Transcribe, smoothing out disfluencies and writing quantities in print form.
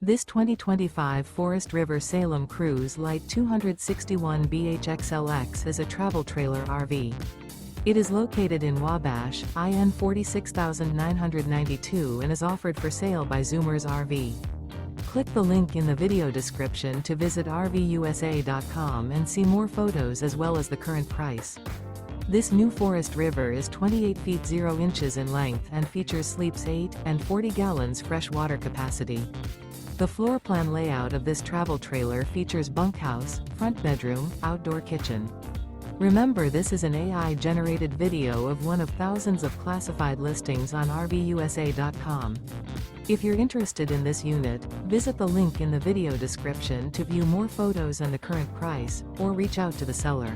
This 2025 Forest River Salem Cruise Lite 261 BHXLX is a travel trailer RV. It is located in Wabash, IN 46992 and is offered for sale by Zoomers RV. Click the link in the video description to visit RVUSA.com and see more photos as well as the current price. This new Forest River is 28 feet 0 inches in length and features sleeps 8 and 40 gallons fresh water capacity. The floor plan layout of this travel trailer features bunkhouse, front bedroom, outdoor kitchen. Remember, this is an AI-generated video of one of thousands of classified listings on RVUSA.com. If you're interested in this unit, visit the link in the video description to view more photos and the current price, or reach out to the seller.